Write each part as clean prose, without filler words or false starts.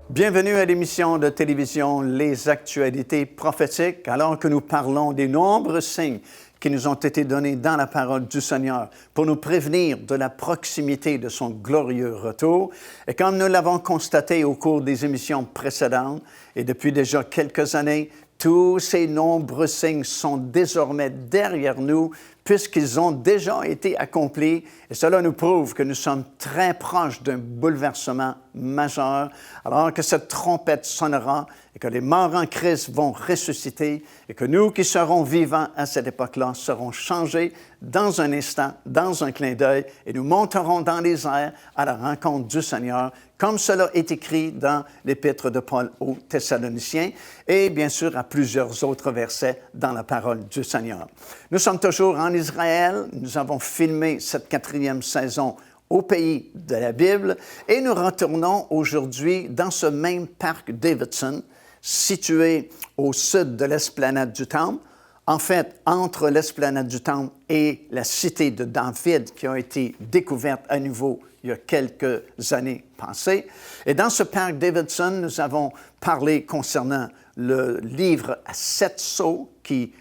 Bienvenue à l'émission de télévision Les Actualités prophétiques, alors que nous parlons des nombreux signes qui nous ont été donnés dans la parole du Seigneur pour nous prévenir de la proximité de son glorieux retour. Et comme nous l'avons constaté au cours des émissions précédentes et depuis déjà quelques années, tous ces nombreux signes sont désormais derrière nous puisqu'ils ont déjà été accomplis. Et cela nous prouve que nous sommes très proches d'un bouleversement majeur, alors que cette trompette sonnera et que les morts en Christ vont ressusciter et que nous qui serons vivants à cette époque-là serons changés dans un instant, dans un clin d'œil, et nous monterons dans les airs à la rencontre du Seigneur, comme cela est écrit dans l'Épître de Paul aux Thessaloniciens et bien sûr à plusieurs autres versets dans la parole du Seigneur. Nous sommes toujours en Israël. Nous avons filmé cette 4e saison au pays de la Bible et nous retournons aujourd'hui dans ce même parc Davidson, situé au sud de l'esplanade du Temple, en fait entre l'esplanade du Temple et la cité de David qui a été découverte à nouveau il y a quelques années passées. Et dans ce parc Davidson, nous avons parlé concernant le livre à 7 sceaux qui,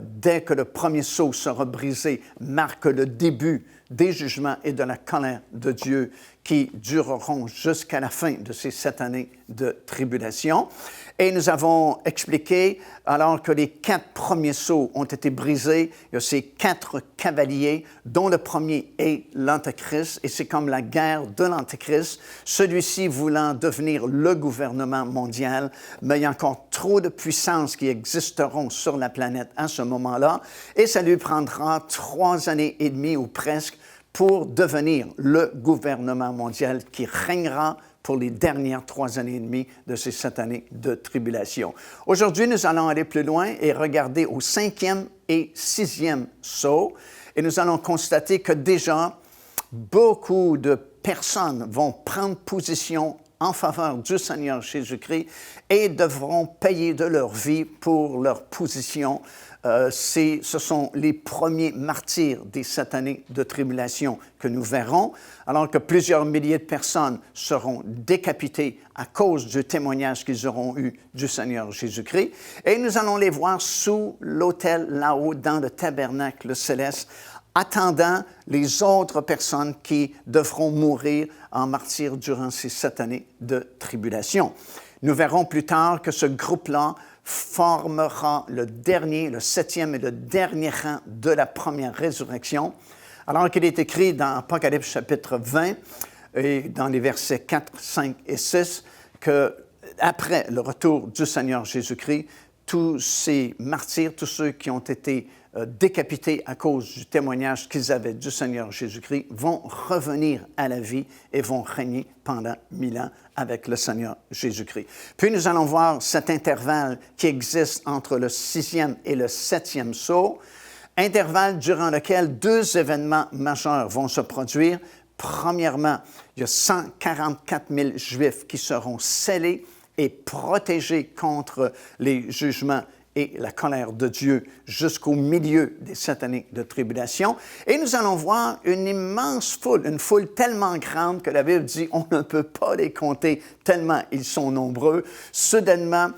dès que le premier sceau sera brisé, marque le début des jugements et de la colère de Dieu qui dureront jusqu'à la fin de ces 7 années de tribulation. Et nous avons expliqué, alors que les 4 premiers sceaux ont été brisés, il y a ces 4 cavaliers, dont le premier est l'Antéchrist, et c'est comme la guerre de l'Antéchrist, celui-ci voulant devenir le gouvernement mondial, mais il y a encore trop de puissances qui existeront sur la planète à ce moment-là, et ça lui prendra 3 années et demie ou presque pour devenir le gouvernement mondial qui régnera pour les dernières 3 années et demie de ces 7 années de tribulation. Aujourd'hui, nous allons aller plus loin et regarder au 5e et 6e sceau. Et nous allons constater que déjà, beaucoup de personnes vont prendre position en faveur du Seigneur Jésus-Christ et devront payer de leur vie pour leur position. Ce sont les premiers martyrs des 7 années de tribulation que nous verrons, alors que plusieurs milliers de personnes seront décapitées à cause du témoignage qu'ils auront eu du Seigneur Jésus-Christ. Et nous allons les voir sous l'autel là-haut, dans le tabernacle céleste, attendant les autres personnes qui devront mourir en martyrs durant ces 7 années de tribulation. Nous verrons plus tard que ce groupe-là formera le 7e et le dernier rang de la première résurrection, alors qu'il est écrit dans Apocalypse chapitre 20 et dans les versets 4, 5 et 6 qu'après le retour du Seigneur Jésus-Christ, tous ces martyrs, tous ceux qui ont été décapités à cause du témoignage qu'ils avaient du Seigneur Jésus-Christ, vont revenir à la vie et vont régner pendant 1000 ans avec le Seigneur Jésus-Christ. Puis nous allons voir cet intervalle qui existe entre le 6e et le 7e sceau, intervalle durant lequel 2 événements majeurs vont se produire. Premièrement, il y a 144 000 Juifs qui seront scellés et protégés contre les jugements et la colère de Dieu jusqu'au milieu des 7 années de tribulation. Et nous allons voir une immense foule, une foule tellement grande que la Bible dit on ne peut pas les compter tellement ils sont nombreux, soudainement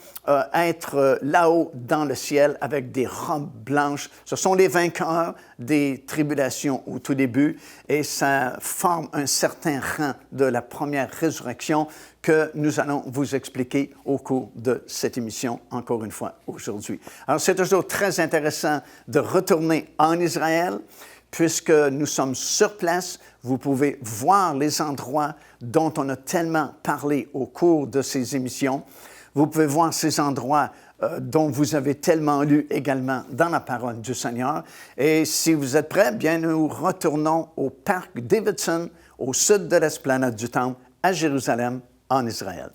être là-haut dans le ciel avec des robes blanches. Ce sont les vainqueurs des tribulations au tout début et ça forme un certain rang de la première résurrection que nous allons vous expliquer au cours de cette émission, encore une fois, aujourd'hui. Alors, c'est toujours très intéressant de retourner en Israël, puisque nous sommes sur place. Vous pouvez voir les endroits dont on a tellement parlé au cours de ces émissions. Vous pouvez voir ces endroits dont vous avez tellement lu également dans la parole du Seigneur. Et si vous êtes prêts, bien, nous retournons au parc Davidson, au sud de l'esplanade du Temple, à Jérusalem, en Israël.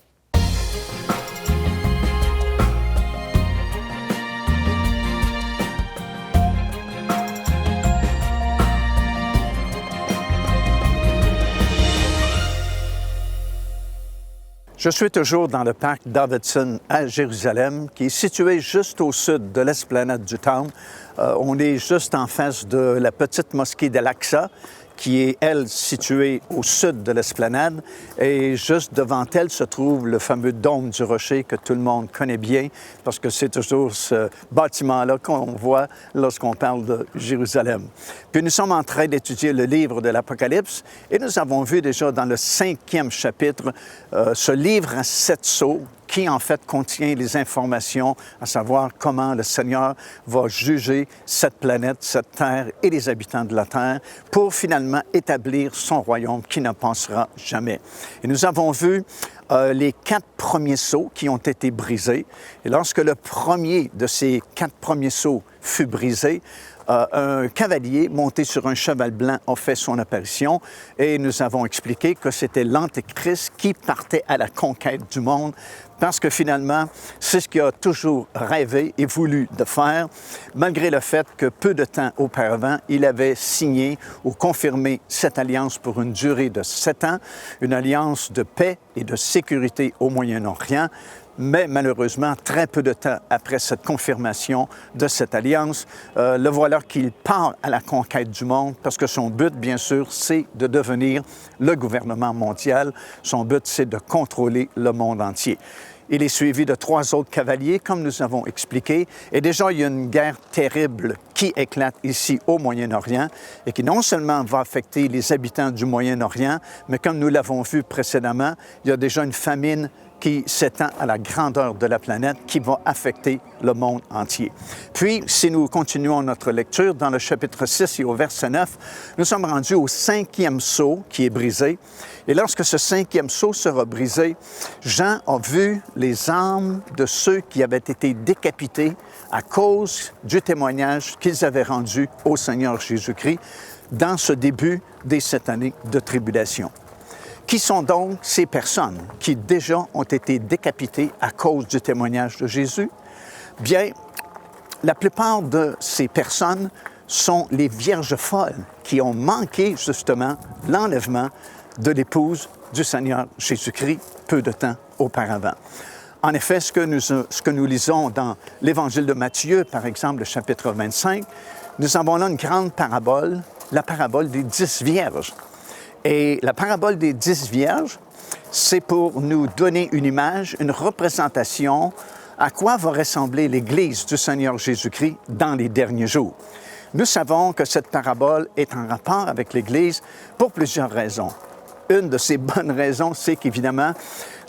Je suis toujours dans le parc Davidson à Jérusalem, qui est situé juste au sud de l'esplanade du Temple. On est juste en face de la petite mosquée d'Al-Aqsa, qui est, elle, située au sud de l'esplanade. Et juste devant elle se trouve le fameux dôme du rocher que tout le monde connaît bien, parce que c'est toujours ce bâtiment-là qu'on voit lorsqu'on parle de Jérusalem. Puis nous sommes en train d'étudier le livre de l'Apocalypse, et nous avons vu déjà dans le 5e chapitre ce livre à 7 sceaux, qui en fait contient les informations, à savoir comment le Seigneur va juger cette planète, cette terre et les habitants de la terre pour finalement établir son royaume qui ne passera jamais. Et nous avons vu les 4 premiers sceaux qui ont été brisés. Et lorsque le premier de ces 4 premiers sceaux fut brisé, un cavalier monté sur un cheval blanc a fait son apparition et nous avons expliqué que c'était l'Antéchrist qui partait à la conquête du monde parce que finalement, c'est ce qu'il a toujours rêvé et voulu de faire, malgré le fait que peu de temps auparavant, il avait signé ou confirmé cette alliance pour une durée de 7 ans, une alliance de paix et de sécurité au Moyen-Orient. Mais malheureusement, très peu de temps après cette confirmation de cette alliance, le voilà qu'il part à la conquête du monde parce que son but, bien sûr, c'est de devenir le gouvernement mondial. Son but, c'est de contrôler le monde entier. Il est suivi de 3 autres cavaliers, comme nous avons expliqué. Et déjà, il y a une guerre terrible qui éclate ici au Moyen-Orient et qui non seulement va affecter les habitants du Moyen-Orient, mais comme nous l'avons vu précédemment, il y a déjà une famine qui s'étend à la grandeur de la planète, qui va affecter le monde entier. Puis, si nous continuons notre lecture dans le chapitre 6 et au verset 9, nous sommes rendus au 5e sceau qui est brisé. Et lorsque ce 5e sceau sera brisé, Jean a vu les âmes de ceux qui avaient été décapités à cause du témoignage qu'ils avaient rendu au Seigneur Jésus-Christ dans ce début des 7 années de tribulation. Qui sont donc ces personnes qui déjà ont été décapitées à cause du témoignage de Jésus? Bien, la plupart de ces personnes sont les vierges folles qui ont manqué justement l'enlèvement de l'épouse du Seigneur Jésus-Christ peu de temps auparavant. En effet, ce que nous lisons dans l'Évangile de Matthieu, par exemple, le chapitre 25, nous avons là une grande parabole, la parabole des 10 vierges. Et la parabole des 10 vierges, c'est pour nous donner une image, une représentation à quoi va ressembler l'Église du Seigneur Jésus-Christ dans les derniers jours. Nous savons que cette parabole est en rapport avec l'Église pour plusieurs raisons. Une de ces bonnes raisons, c'est qu'évidemment,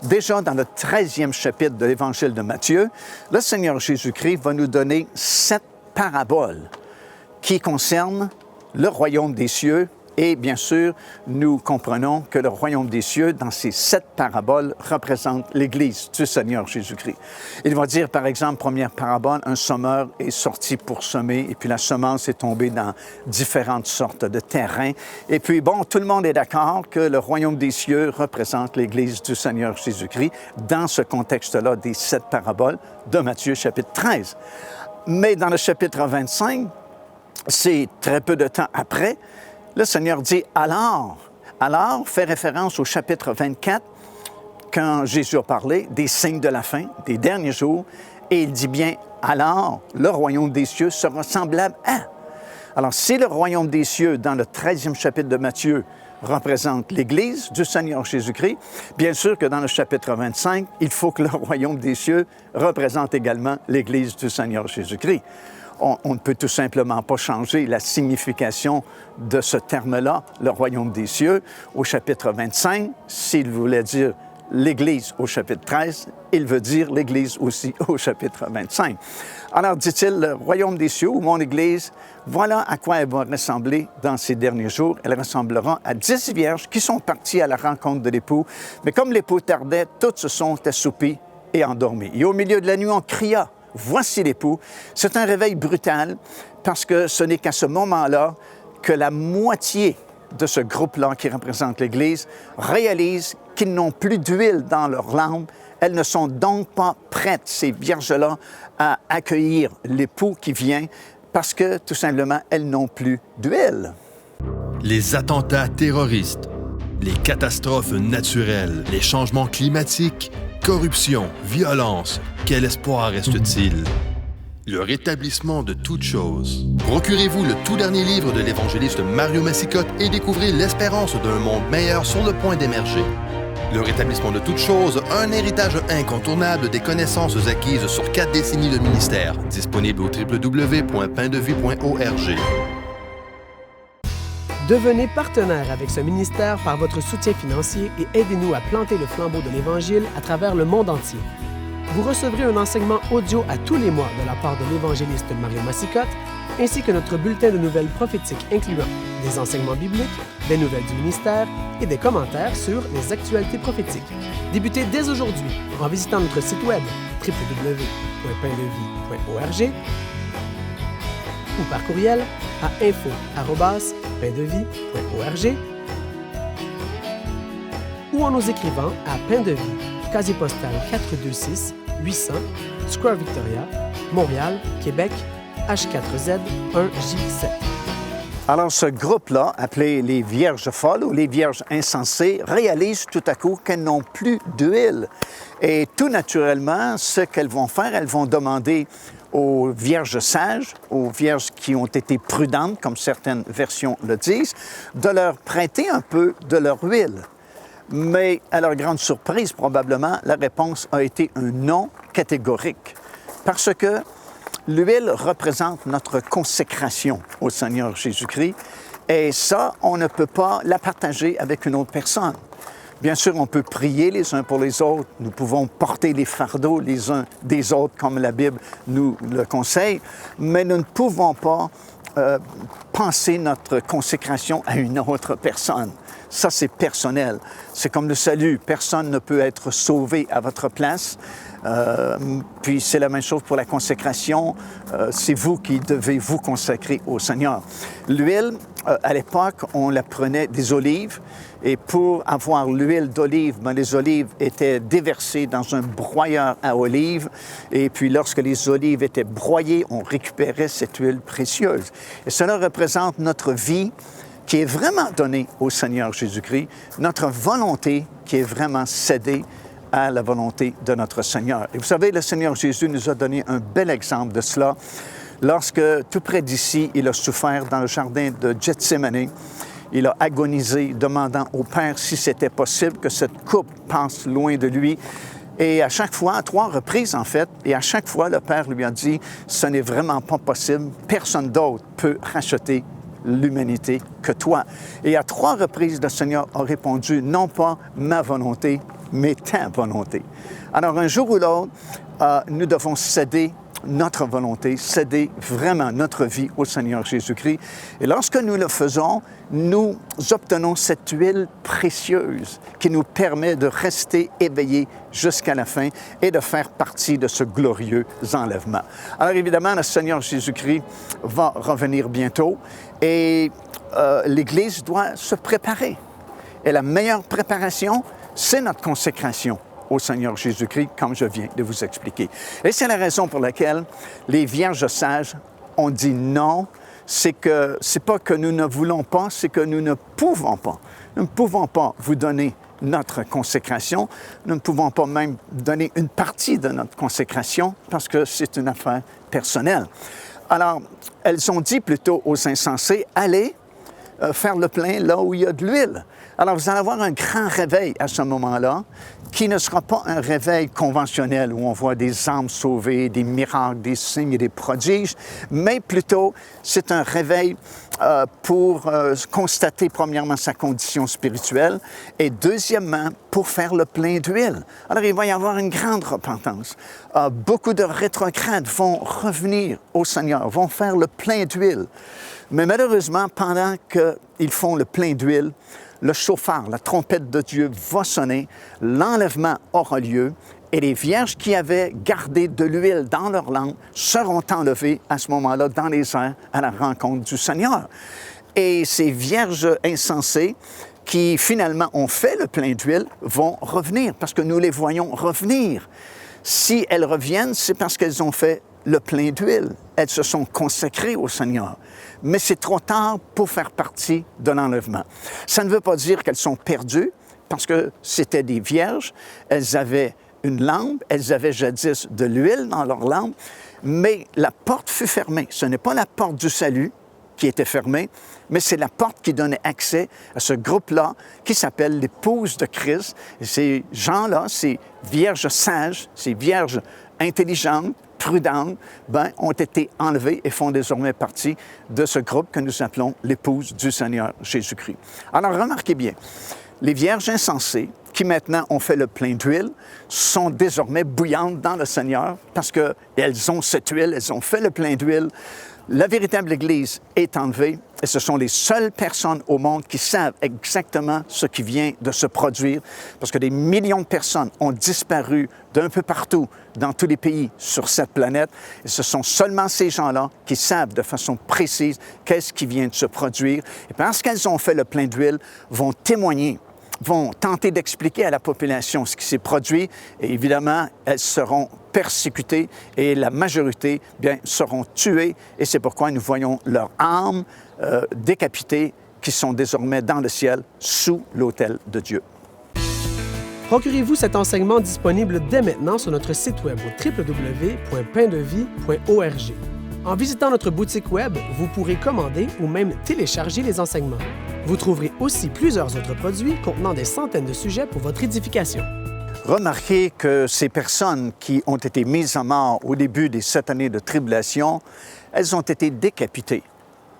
déjà dans le 13e chapitre de l'Évangile de Matthieu, le Seigneur Jésus-Christ va nous donner 7 paraboles qui concernent le royaume des cieux. Et bien sûr, nous comprenons que le royaume des cieux, dans ces 7 paraboles, représente l'Église du Seigneur Jésus-Christ. Il va dire, par exemple, première parabole, un semeur est sorti pour semer, et puis la semence est tombée dans différentes sortes de terrains. Et puis, bon, tout le monde est d'accord que le royaume des cieux représente l'Église du Seigneur Jésus-Christ dans ce contexte-là des 7 paraboles de Matthieu, chapitre 13. Mais dans le chapitre 25, c'est très peu de temps après, le Seigneur dit « alors ». Alors fait référence au chapitre 24, quand Jésus a parlé des signes de la fin, des derniers jours, et il dit bien « alors, le royaume des cieux sera semblable à ». Alors, si le royaume des cieux, dans le 13e chapitre de Matthieu, représente l'Église du Seigneur Jésus-Christ, bien sûr que dans le chapitre 25, il faut que le royaume des cieux représente également l'Église du Seigneur Jésus-Christ. On ne peut tout simplement pas changer la signification de ce terme-là, le royaume des cieux, au chapitre 25. S'il voulait dire l'Église au chapitre 13, il veut dire l'Église aussi au chapitre 25. Alors, dit-il, le royaume des cieux ou mon Église, voilà à quoi elle va ressembler dans ces derniers jours. Elle ressemblera à 10 vierges qui sont parties à la rencontre de l'époux. Mais comme l'époux tardait, toutes se sont assoupies et endormies. Et au milieu de la nuit, on cria. Voici l'époux. C'est un réveil brutal parce que ce n'est qu'à ce moment-là que la moitié de ce groupe-là qui représente l'Église réalise qu'ils n'ont plus d'huile dans leurs lampes. Elles ne sont donc pas prêtes, ces vierges-là, à accueillir l'époux qui vient parce que, tout simplement, elles n'ont plus d'huile. Les attentats terroristes. Les catastrophes naturelles, les changements climatiques, corruption, violence, quel espoir reste-t-il? Le rétablissement de toutes choses. Procurez-vous le tout dernier livre de l'évangéliste Mario Massicotte et découvrez l'espérance d'un monde meilleur sur le point d'émerger. Le rétablissement de toutes choses, un héritage incontournable des connaissances acquises sur 4 décennies de ministère. Disponible au www.paindevie.org. Devenez partenaire avec ce ministère par votre soutien financier et aidez-nous à planter le flambeau de l'Évangile à travers le monde entier. Vous recevrez un enseignement audio à tous les mois de la part de l'évangéliste Mario Massicotte, ainsi que notre bulletin de nouvelles prophétiques incluant des enseignements bibliques, des nouvelles du ministère et des commentaires sur les actualités prophétiques. Débutez dès aujourd'hui en visitant notre site web www.paindevie.org ou par courriel à info@paindevie.org ou en nous écrivant à Pain de Vie, casier postal 426 800, Square Victoria, Montréal, Québec, H4Z 1J7. Alors, ce groupe-là, appelé les Vierges folles ou les Vierges insensées, réalise tout à coup qu'elles n'ont plus d'huile. Et tout naturellement, ce qu'elles vont faire, elles vont demander aux Vierges sages, aux Vierges qui ont été prudentes, comme certaines versions le disent, de leur prêter un peu de leur huile. Mais à leur grande surprise, probablement, la réponse a été un non catégorique. Parce que l'huile représente notre consécration au Seigneur Jésus-Christ et ça, on ne peut pas la partager avec une autre personne. Bien sûr, on peut prier les uns pour les autres, nous pouvons porter les fardeaux les uns des autres comme la Bible nous le conseille, mais nous ne pouvons pas penser notre consécration à une autre personne. Ça, c'est personnel. C'est comme le salut. Personne ne peut être sauvé à votre place. Puis c'est la même chose pour la consécration. C'est vous qui devez vous consacrer au Seigneur. L'huile, à l'époque, on la prenait des olives. Et pour avoir l'huile d'olive, les olives étaient déversées dans un broyeur à olives. Et puis lorsque les olives étaient broyées, on récupérait cette huile précieuse. Et cela représente notre vie qui est vraiment donnée au Seigneur Jésus-Christ, notre volonté qui est vraiment cédée à la volonté de notre Seigneur. Et vous savez, le Seigneur Jésus nous a donné un bel exemple de cela lorsque, tout près d'ici, il a souffert dans le jardin de Gethsémani. Il a agonisé, demandant au Père si c'était possible que cette coupe passe loin de lui. Et à chaque fois, à 3 reprises en fait, et à chaque fois, le Père lui a dit, ce n'est vraiment pas possible, personne d'autre peut racheter l'humanité que toi. Et à 3 reprises, le Seigneur a répondu, non pas ma volonté, mais ta volonté. Alors, un jour ou l'autre, nous devons céder notre volonté, céder vraiment notre vie au Seigneur Jésus-Christ. Et lorsque nous le faisons, nous obtenons cette huile précieuse qui nous permet de rester éveillés jusqu'à la fin et de faire partie de ce glorieux enlèvement. Alors évidemment, le Seigneur Jésus-Christ va revenir bientôt et l'Église doit se préparer. Et la meilleure préparation, c'est notre consécration au Seigneur Jésus-Christ, comme je viens de vous expliquer. Et c'est la raison pour laquelle les Vierges sages ont dit non. C'est pas que nous ne voulons pas, c'est que nous ne pouvons pas. Nous ne pouvons pas vous donner notre consécration. Nous ne pouvons pas même donner une partie de notre consécration parce que c'est une affaire personnelle. Alors, elles ont dit plutôt aux insensés, allez faire le plein là où il y a de l'huile. Alors, vous allez avoir un grand réveil à ce moment-là, qui ne sera pas un réveil conventionnel où on voit des âmes sauvées, des miracles, des signes et des prodiges, mais plutôt, c'est un réveil pour constater premièrement sa condition spirituelle et deuxièmement, pour faire le plein d'huile. Alors, il va y avoir une grande repentance. Beaucoup de rétrogrades vont revenir au Seigneur, vont faire le plein d'huile. Mais malheureusement, pendant qu'ils font le plein d'huile, le chauffard, la trompette de Dieu va sonner, l'enlèvement aura lieu et les vierges qui avaient gardé de l'huile dans leur lampe seront enlevées à ce moment-là dans les airs à la rencontre du Seigneur. Et ces vierges insensées qui finalement ont fait le plein d'huile vont revenir parce que nous les voyons revenir. Si elles reviennent, c'est parce qu'elles ont fait le plein d'huile. Elles se sont consacrées au Seigneur. Mais c'est trop tard pour faire partie de l'enlèvement. Ça ne veut pas dire qu'elles sont perdues, parce que c'était des vierges. Elles avaient une lampe, elles avaient jadis de l'huile dans leur lampe, mais la porte fut fermée. Ce n'est pas la porte du salut qui était fermée, mais c'est la porte qui donnait accès à ce groupe-là qui s'appelle l'épouse de Christ. Et ces gens-là, ces vierges sages, ces vierges intelligentes, prudentes, ont été enlevées et font désormais partie de ce groupe que nous appelons l'épouse du Seigneur Jésus-Christ. Alors, remarquez bien, les vierges insensées, qui maintenant ont fait le plein d'huile, sont désormais bouillantes dans le Seigneur parce qu'elles ont cette huile, elles ont fait le plein d'huile. La véritable Église est enlevée et ce sont les seules personnes au monde qui savent exactement ce qui vient de se produire parce que des millions de personnes ont disparu d'un peu partout dans tous les pays sur cette planète et ce sont seulement ces gens-là qui savent de façon précise qu'est-ce qui vient de se produire et parce qu'elles ont fait le plein d'huile, vont témoigner, vont tenter d'expliquer à la population ce qui s'est produit et évidemment, elles seront persécutées et la majorité, seront tuées et c'est pourquoi nous voyons leurs âmes décapitées qui sont désormais dans le ciel sous l'autel de Dieu. Procurez-vous cet enseignement disponible dès maintenant sur notre site web au www.paindevie.org. En visitant notre boutique web, vous pourrez commander ou même télécharger les enseignements. Vous trouverez aussi plusieurs autres produits contenant des centaines de sujets pour votre édification. Remarquez que ces personnes qui ont été mises à mort au début des 7 années de tribulation, elles ont été décapitées.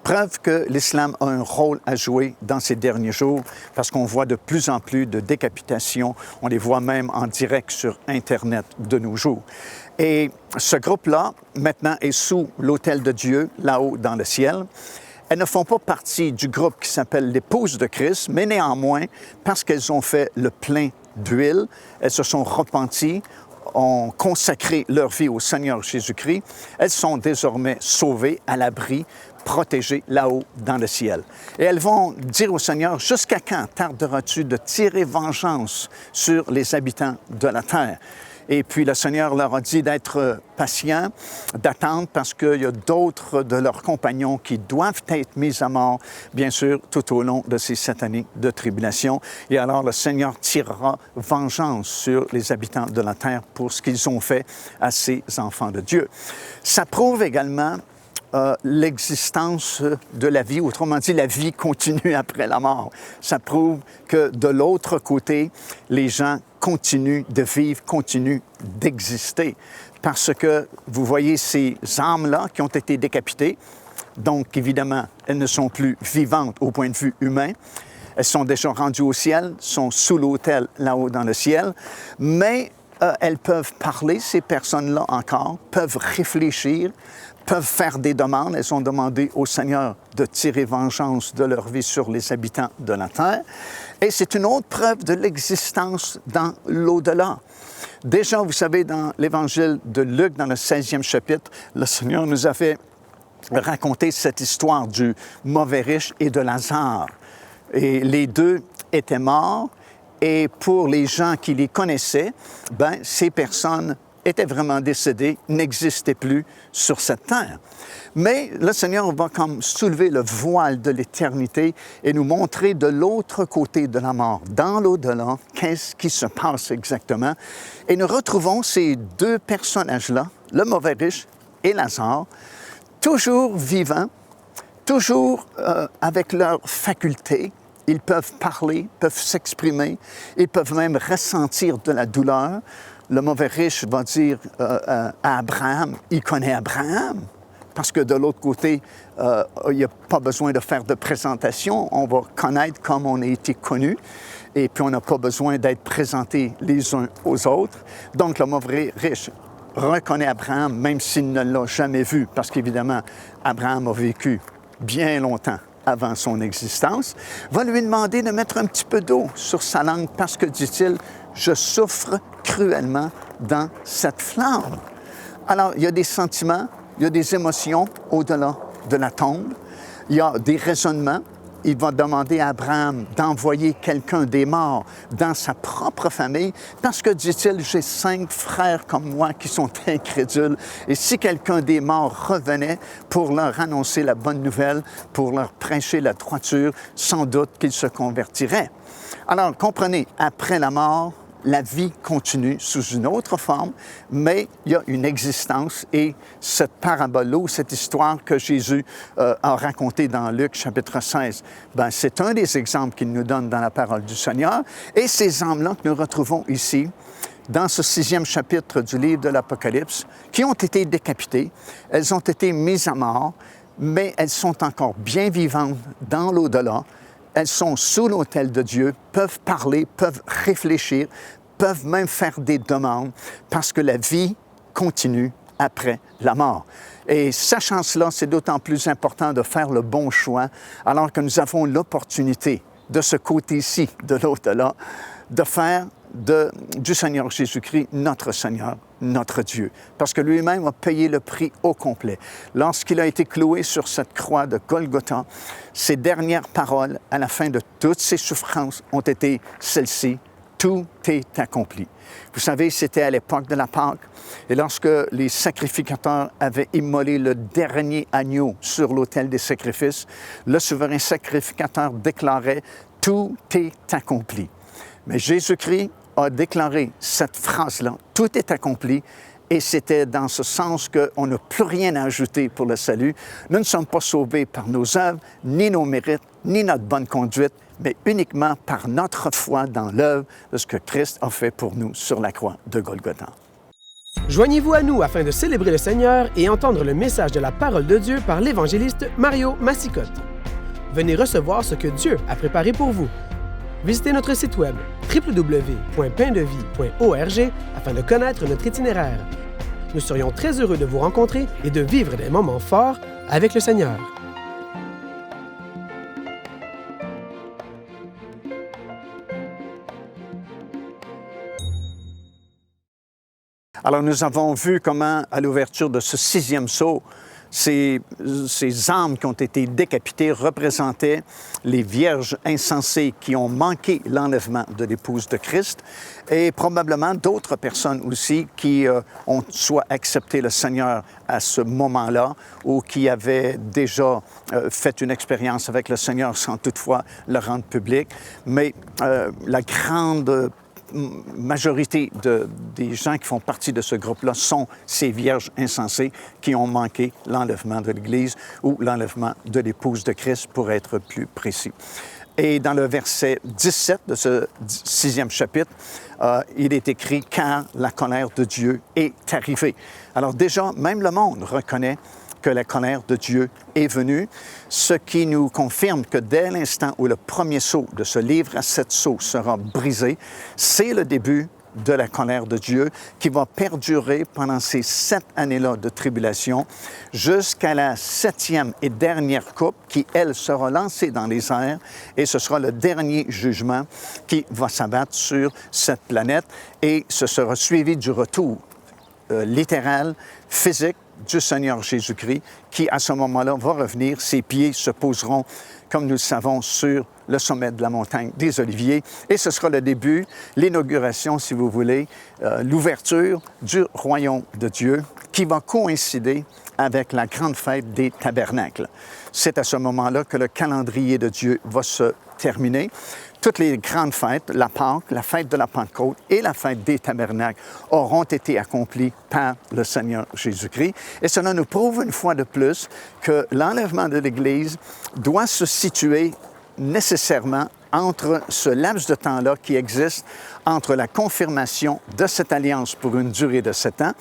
Preuve que l'islam a un rôle à jouer dans ces derniers jours parce qu'on voit de plus en plus de décapitations. On les voit même en direct sur Internet de nos jours. Et ce groupe-là, maintenant, est sous l'autel de Dieu, là-haut dans le ciel. Elles ne font pas partie du groupe qui s'appelle l'épouse de Christ, mais néanmoins, parce qu'elles ont fait le plein d'huile, elles se sont repenties, ont consacré leur vie au Seigneur Jésus-Christ, elles sont désormais sauvées, à l'abri, protégées là-haut dans le ciel. Et elles vont dire au Seigneur, jusqu'à quand tarderas-tu de tirer vengeance sur les habitants de la terre? Et puis le Seigneur leur a dit d'être patients, d'attendre parce qu'il y a d'autres de leurs compagnons qui doivent être mis à mort, bien sûr, tout au long de ces 7 années de tribulation. Et alors le Seigneur tirera vengeance sur les habitants de la terre pour ce qu'ils ont fait à ces enfants de Dieu. Ça prouve également l'existence de la vie, autrement dit, la vie continue après la mort. Ça prouve que de l'autre côté, les gens continuent de vivre, continuent d'exister. Parce que vous voyez ces âmes-là qui ont été décapitées, donc évidemment, elles ne sont plus vivantes au point de vue humain. Elles sont déjà rendues au ciel, sont sous l'autel là-haut dans le ciel, mais elles peuvent parler, ces personnes-là encore, peuvent réfléchir, peuvent faire des demandes. Elles ont demandé au Seigneur de tirer vengeance de leur vie sur les habitants de la terre. Et c'est une autre preuve de l'existence dans l'au-delà. Déjà, vous savez, dans l'Évangile de Luc, dans le 16e chapitre, le Seigneur nous a fait raconter cette histoire du mauvais riche et de Lazare. Et les deux étaient morts. Et pour les gens qui les connaissaient, ces personnes étaient vraiment décédées, n'existaient plus sur cette terre. Mais le Seigneur va comme soulever le voile de l'éternité et nous montrer de l'autre côté de la mort, dans l'au-delà, qu'est-ce qui se passe exactement. Et nous retrouvons ces deux personnages-là, le mauvais riche et Lazare, toujours vivants, toujours avec leurs facultés. Ils peuvent parler, peuvent s'exprimer, ils peuvent même ressentir de la douleur. Le mauvais riche va dire à Abraham, il connaît Abraham, parce que de l'autre côté, il n'y a pas besoin de faire de présentation, on va connaître comme on a été connus, et puis on n'a pas besoin d'être présentés les uns aux autres. Donc le mauvais riche reconnaît Abraham, même s'il ne l'a jamais vu, parce qu'évidemment, Abraham a vécu bien longtemps avant son existence, va lui demander de mettre un petit peu d'eau sur sa langue parce que, dit-il, je souffre cruellement dans cette flamme. Alors, il y a des sentiments, il y a des émotions au-delà de la tombe, il y a des raisonnements, il va demander à Abraham d'envoyer quelqu'un des morts dans sa propre famille parce que, dit-il, j'ai 5 frères comme moi qui sont incrédules. Et si quelqu'un des morts revenait pour leur annoncer la bonne nouvelle, pour leur prêcher la droiture, sans doute qu'ils se convertiraient. Alors, comprenez, après la mort, la vie continue sous une autre forme, mais il y a une existence et cette parabole-là, ou cette histoire que Jésus a racontée dans Luc chapitre 16, bien, c'est un des exemples qu'il nous donne dans la parole du Seigneur. Et ces âmes-là que nous retrouvons ici, dans ce 6e chapitre du livre de l'Apocalypse, qui ont été décapitées, elles ont été mises à mort, mais elles sont encore bien vivantes dans l'au-delà. Elles sont sous l'autel de Dieu, peuvent parler, peuvent réfléchir, peuvent même faire des demandes parce que la vie continue après la mort. Et sachant cela, c'est d'autant plus important de faire le bon choix alors que nous avons l'opportunité de ce côté-ci, de l'au-delà, de faire du Seigneur Jésus-Christ notre Seigneur, notre Dieu. Parce que lui-même a payé le prix au complet. Lorsqu'il a été cloué sur cette croix de Golgotha, ses dernières paroles à la fin de toutes ses souffrances ont été celles-ci: tout est accompli. Vous savez, c'était à l'époque de la Pâque, et lorsque les sacrificateurs avaient immolé le dernier agneau sur l'autel des sacrifices, le souverain sacrificateur déclarait: tout est accompli. Mais Jésus-Christ a déclaré cette phrase-là: tout est accompli, et c'était dans ce sens qu'on n'a plus rien à ajouter pour le salut. Nous ne sommes pas sauvés par nos œuvres, ni nos mérites, ni notre bonne conduite, mais uniquement par notre foi dans l'œuvre de ce que Christ a fait pour nous sur la croix de Golgotha. Joignez-vous à nous afin de célébrer le Seigneur et entendre le message de la parole de Dieu par l'évangéliste Mario Massicotte. Venez recevoir ce que Dieu a préparé pour vous. Visitez notre site web www.paindevie.org afin de connaître notre itinéraire. Nous serions très heureux de vous rencontrer et de vivre des moments forts avec le Seigneur. Alors, nous avons vu comment, à l'ouverture de ce 6e sceau, ces âmes qui ont été décapitées représentaient les vierges insensées qui ont manqué l'enlèvement de l'épouse de Christ et probablement d'autres personnes aussi qui ont soit accepté le Seigneur à ce moment-là ou qui avaient déjà fait une expérience avec le Seigneur sans toutefois le rendre public. Mais la grande majorité des gens qui font partie de ce groupe-là sont ces vierges insensées qui ont manqué l'enlèvement de l'Église ou l'enlèvement de l'épouse de Christ, pour être plus précis. Et dans le verset 17 de ce 6e chapitre, il est écrit « Car la colère de Dieu est arrivée ». Alors déjà, même le monde reconnaît que la colère de Dieu est venue, ce qui nous confirme que dès l'instant où le premier sceau de ce livre à 7 sceaux sera brisé, c'est le début de la colère de Dieu qui va perdurer pendant ces 7 années-là de tribulation jusqu'à la 7e et dernière coupe qui, elle, sera lancée dans les airs et ce sera le dernier jugement qui va s'abattre sur cette planète et ce sera suivi du retour littéral, physique du Seigneur Jésus-Christ qui, à ce moment-là, va revenir. Ses pieds se poseront, comme nous le savons, sur le sommet de la montagne des Oliviers. Et ce sera le début, l'inauguration, si vous voulez, l'ouverture du royaume de Dieu qui va coïncider avec la grande fête des tabernacles. C'est à ce moment-là que le calendrier de Dieu va se terminer. Toutes les grandes fêtes, la Pâque, la fête de la Pentecôte et la fête des tabernacles auront été accomplies par le Seigneur Jésus-Christ. Et cela nous prouve une fois de plus que l'enlèvement de l'Église doit se situer nécessairement entre ce laps de temps-là qui existe entre la confirmation de cette alliance pour une durée de 7 ans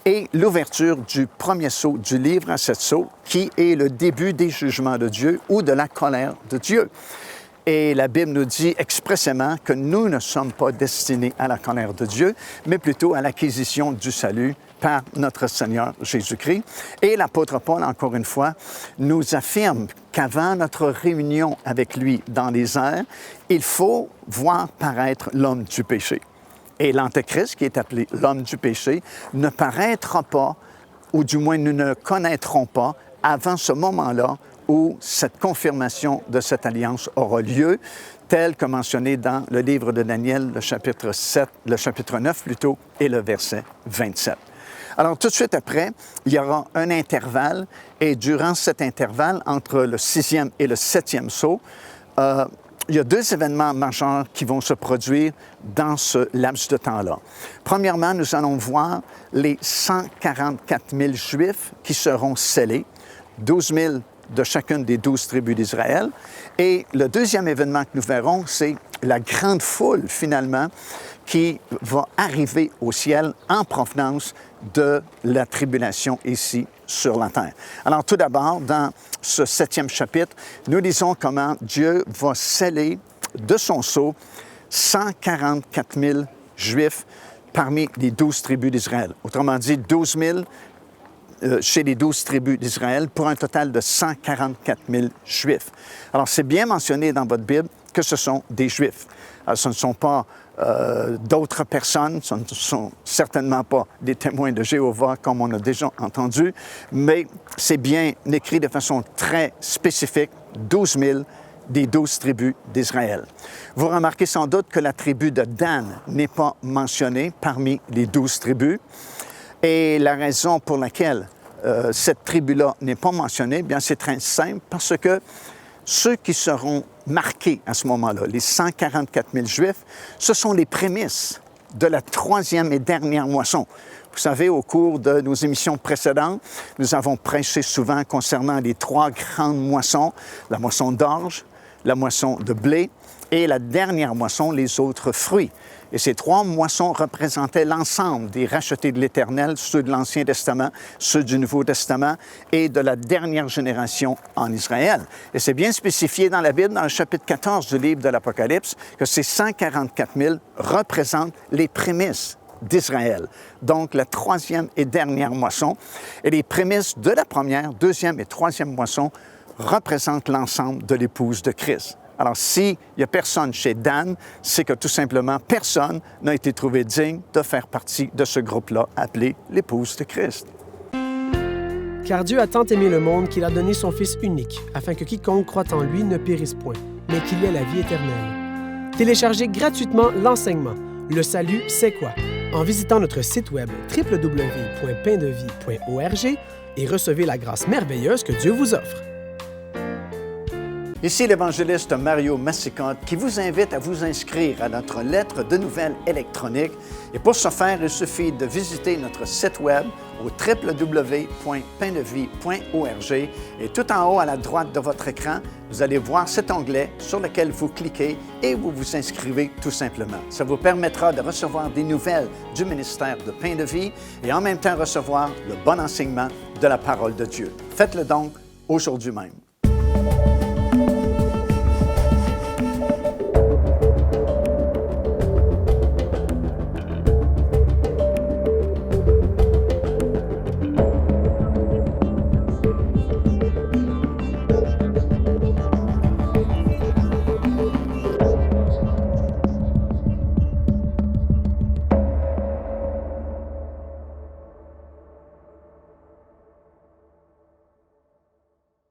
et l'ouverture du premier sceau du livre à 7 sceaux qui est le début des jugements de Dieu ou de la colère de Dieu. Et la Bible nous dit expressément que nous ne sommes pas destinés à la colère de Dieu, mais plutôt à l'acquisition du salut par notre Seigneur Jésus-Christ. Et l'apôtre Paul, encore une fois, nous affirme qu'avant notre réunion avec lui dans les airs, il faut voir paraître l'homme du péché. Et l'Antéchrist, qui est appelé l'homme du péché, ne paraîtra pas, ou du moins nous ne le connaîtrons pas, avant ce moment-là où cette confirmation de cette alliance aura lieu, tel que mentionné dans le livre de Daniel, le chapitre 9 plutôt, et le verset 27. Alors, tout de suite après, il y aura un intervalle, et durant cet intervalle, entre le 6e et le 7e sceau, il y a deux événements majeurs qui vont se produire dans ce laps de temps-là. Premièrement, nous allons voir les 144 000 Juifs qui seront scellés, 12 000 de chacune des 12 tribus d'Israël. Et le deuxième événement que nous verrons, c'est la grande foule, finalement, qui va arriver au ciel en provenance de la tribulation ici sur la terre. Alors, tout d'abord, dans ce 7e chapitre, nous lisons comment Dieu va sceller de son sceau 144 000 Juifs parmi les 12 tribus d'Israël. Autrement dit, 12 000 chez les 12 tribus d'Israël pour un total de 144 000 Juifs. Alors, c'est bien mentionné dans votre Bible que ce sont des Juifs. Alors, ce ne sont pas d'autres personnes, ce ne sont certainement pas des témoins de Jéhovah comme on a déjà entendu, mais c'est bien écrit de façon très spécifique, 12 000 des 12 tribus d'Israël. Vous remarquez sans doute que la tribu de Dan n'est pas mentionnée parmi les 12 tribus, et la raison pour laquelle cette tribu-là n'est pas mentionnée, bien c'est très simple, parce que ceux qui seront marqués à ce moment-là, les 144 000 Juifs, ce sont les prémices de la troisième et dernière moisson. Vous savez, au cours de nos émissions précédentes, nous avons prêché souvent concernant les trois grandes moissons, la moisson d'orge, la moisson de blé et la dernière moisson, les autres fruits. Et ces trois moissons représentaient l'ensemble des rachetés de l'Éternel, ceux de l'Ancien Testament, ceux du Nouveau Testament et de la dernière génération en Israël. Et c'est bien spécifié dans la Bible, dans le chapitre 14 du livre de l'Apocalypse, que ces 144 000 représentent les prémices d'Israël. Donc, la troisième et dernière moisson. Et les prémices de la première, deuxième et troisième moisson représentent l'ensemble de l'épouse de Christ. Alors, s'il n'y a personne chez Dan, c'est que tout simplement, personne n'a été trouvé digne de faire partie de ce groupe-là appelé l'épouse de Christ. Car Dieu a tant aimé le monde qu'il a donné son Fils unique, afin que quiconque croit en lui ne périsse point, mais qu'il ait la vie éternelle. Téléchargez gratuitement l'enseignement « Le salut, c'est quoi ?» en visitant notre site web www.paindevie.org et recevez la grâce merveilleuse que Dieu vous offre. Ici l'évangéliste Mario Massicotte qui vous invite à vous inscrire à notre lettre de nouvelles électronique. Et pour ce faire, il suffit de visiter notre site web au www.paindevie.org et tout en haut à la droite de votre écran, vous allez voir cet onglet sur lequel vous cliquez et vous vous inscrivez tout simplement. Ça vous permettra de recevoir des nouvelles du ministère de Pain de Vie et en même temps recevoir le bon enseignement de la parole de Dieu. Faites-le donc aujourd'hui même.